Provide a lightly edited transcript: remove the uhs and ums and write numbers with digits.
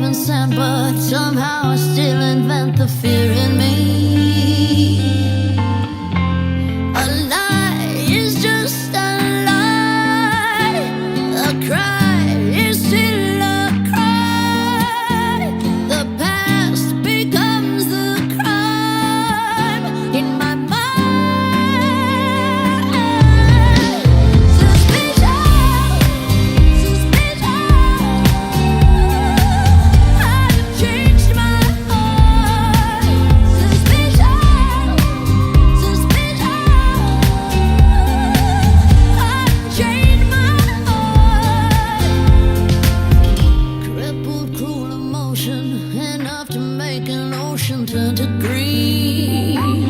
consent, but somehow I still invent the fear in me. A lie is just a lie. A cry is still a cry. The past becomes the crime in my mind. Enough to make an ocean turn to green.